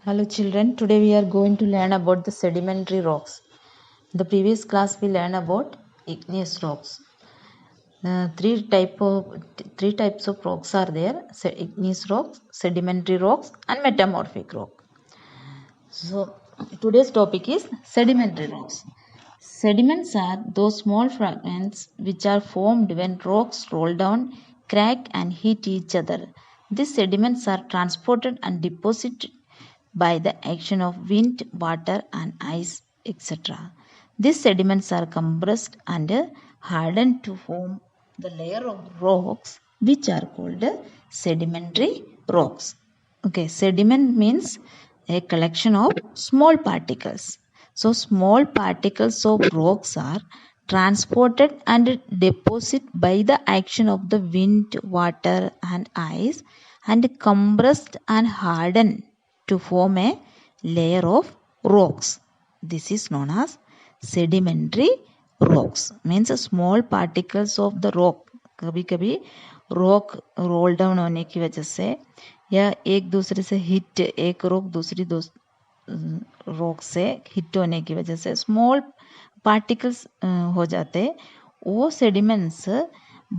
Hello children, today we are going to learn about the sedimentary rocks. In the previous class we learned about igneous rocks. Three types of rocks are there: igneous rocks, sedimentary rocks, and metamorphic rock. So today's topic is sedimentary rocks. Sediments are those small fragments which are formed when rocks roll down, crack, and hit each other. These sediments are transported and deposited by the action of wind, water, and ice, etc. These sediments are compressed and hardened to form the layer of rocks which are called sedimentary rocks. Okay, sediment means a collection of small particles. So, small particles of rocks are transported and deposited by the action of the wind, water, and ice and compressed and hardened to form a layer of rocks. This is known as sedimentary rocks. Means small particles of the rock. कभी कभी rock roll down होने की वजह से या एक दूसरे से हिट एक रॉक दूसरी रॉक से हिट होने की वजह से स्मॉल पार्टिकल्स हो जाते वो sediments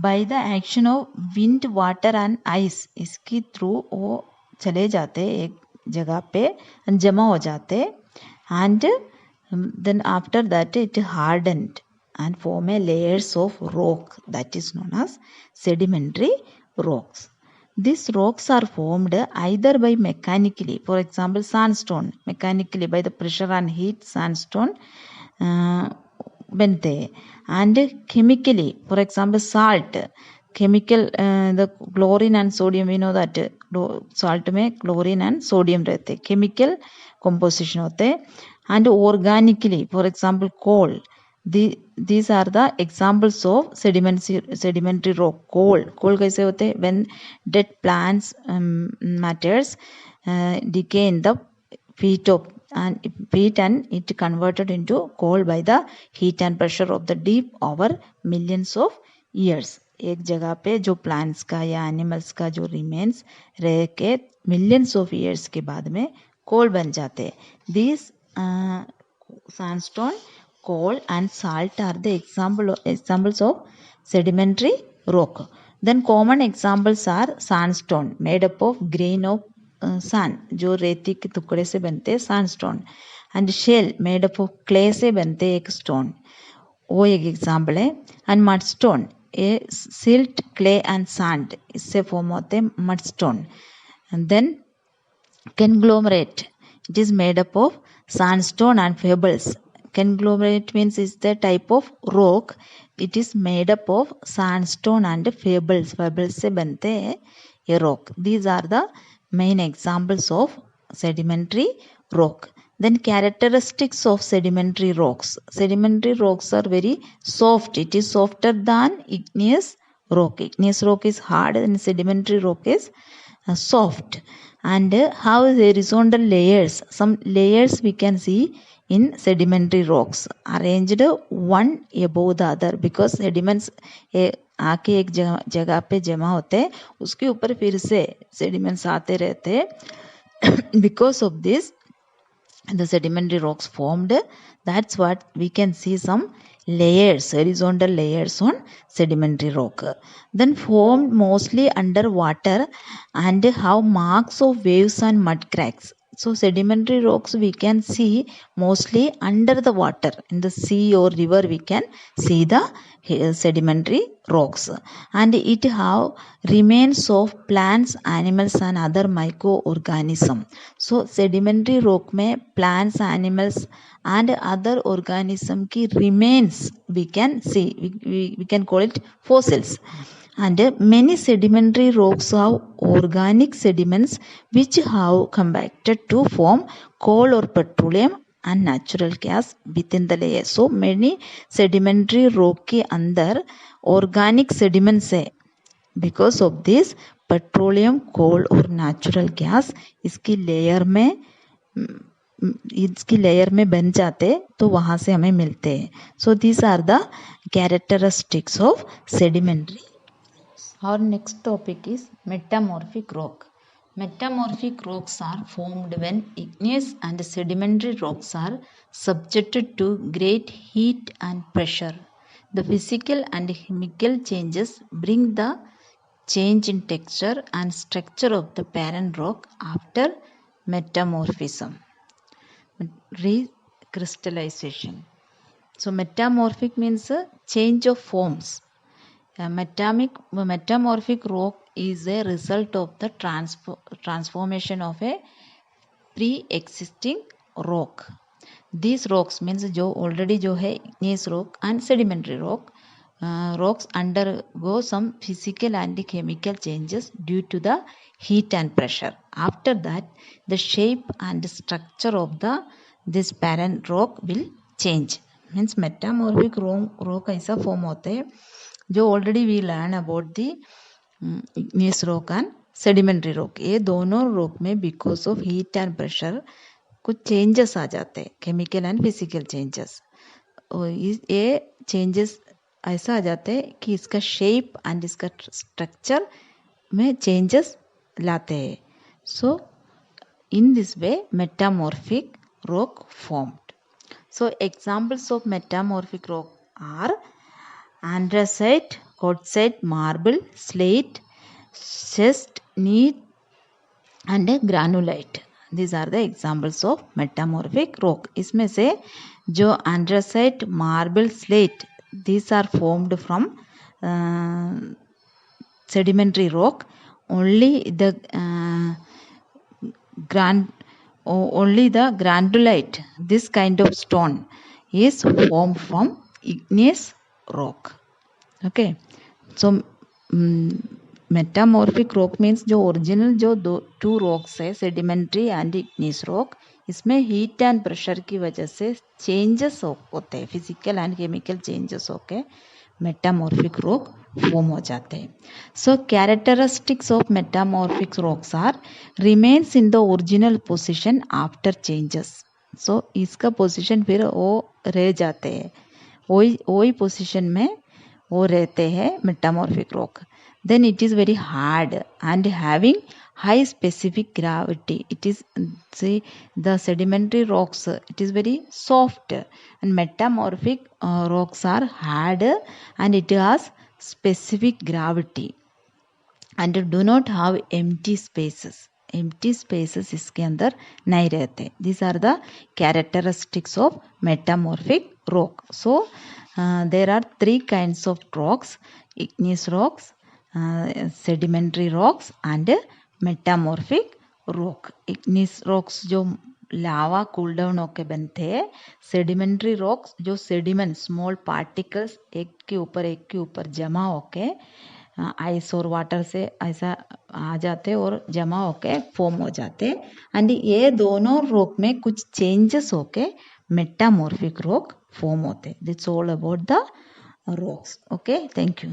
by the action of wind water and ice इसकी थ्रू वो चले जाते एक जगह पे जमा हो जाते and then after that it hardened and form a layers of rock that is known as sedimentary rocks. These rocks are formed either by mechanically, for example sandstone, mechanically by the pressure and heat sandstone bente, and chemically, for example salt, chemical the chlorine and sodium, we know that salt में chlorine and sodium रहते chemical composition होते and organically, for example coal. These are the examples of sedimentary rock. Coal कैसे होते when dead plants matters decay in the heat and it converted into coal by the heat and pressure of the deep over millions of years. एक जगह पे जो plants का या animals का जो रिमेन्स रह के मिलियंस ऑफ ईयर्स के बाद में कोल बन जाते. These sandstone, coal and salt are the examples of sedimentary rock. Then common examples are sandstone made up of grain of sand जो रेती के टुकड़े से बनते sandstone and shell made up of clay से बनते एक stone वो एक एग्जाम्पल है and mudstone A silt clay and sand इससे फॉर्म होते mudstone and then conglomerate it is made up of sandstone and pebbles. Conglomerate means is the type of rock. It is made up of sandstone and pebbles. Pebbles से बनते हैं ये rock. These are the main examples of sedimentary rock. Then characteristics of sedimentary rocks. Sedimentary rocks are very soft. It is softer than igneous rock. Igneous rock is hard and sedimentary rock is soft. And how horizontal layers, some layers we can see in sedimentary rocks arranged one above the other because sediments आके एक जगह पे जमा होते हैं उसके ऊपर फिर से sediments आते रहते हैं because of this the sedimentary rocks formed. That's what we can see some layers, horizontal layers on sedimentary rock. Then formed mostly under water and have marks of waves and mud cracks. So sedimentary rocks we can see mostly under the water. In the sea or river we can see the sedimentary rocks. And it have remains of plants, animals and other microorganisms. So sedimentary rock में plants, animals and other organism की remains we can see. We can call it fossils. And many sedimentary rocks have organic sediments which have compacted to form coal or petroleum and natural gas within the layer. So many sedimentary rock के अंदर organic sediments है. Because of this petroleum, coal और natural gas इसकी layer में बन जाते तो वहां से हमें मिलते हैं. So these are the characteristics of sedimentary. Our next topic is metamorphic rock. Metamorphic rocks are formed when igneous and sedimentary rocks are subjected to great heat and pressure. The physical and chemical changes bring the change in texture and structure of the parent rock after metamorphism. Recrystallization. So metamorphic means a change of forms. A metamorphic rock is a result of the transformation of a pre-existing rock. These rocks means जो already जो है igneous rock and sedimentary rock rocks undergo some physical and chemical changes due to the heat and pressure. After that, the shape and structure of this parent rock will change. Means metamorphic rock ऐसा form होते हैं जो already we learn about the igneous rock and sedimentary rock. ये दोनों rock में because of heat and pressure कुछ changes आ जाते हैं, chemical and physical changes. और ये changes ऐसा आ जाते हैं कि इसका शेप एंड इसका स्ट्रक्चर में चेंजेस लाते हैं. So in this way metamorphic rock formed. So examples of metamorphic rock are anthracite, quartzite, marble, slate, schist, नीट and granulite. These are the examples of metamorphic rock. इसमें से जो anthracite, marble, slate, these are formed from sedimentary rock. Only the granulite, this kind of stone, is formed from igneous rock. Okay, so metamorphic rock means जो original जो two rocks है sedimentary and igneous rock, इसमें heat and pressure की वजह से changes होते हैं, physical and chemical changes होके मेटामॉर्फिक रॉक फॉर्म हो जाते हैं. So characteristics of metamorphic rocks are remains in the original position after changes. So इसका पोजीशन फिर वो रह जाते हैं, वही पोजीशन में वो रहते हैं metamorphic rock. Then it is very hard and having high specific gravity. It is the sedimentary rocks, it is very soft, and metamorphic rocks are hard and it has specific gravity and do not have empty spaces. Empty spaces इसके अंदर नहीं रहते. These are the characteristics of metamorphic rock. So there are three kinds of rocks: igneous rocks, sedimentary rocks and metamorphic rock. igneous rocks जो लावा cool down होके बनते हैं. Sedimentary rocks जो sediment small particles एक के ऊपर जमा होके आइस और वाटर से ऐसा आ जाते और जमा होके फॉर्म हो जाते. एंड ये दोनों रॉक में कुछ चेंजेस होके मेटामॉर्फिक रॉक फॉर्म होते. That's all about the rocks. Okay, thank you.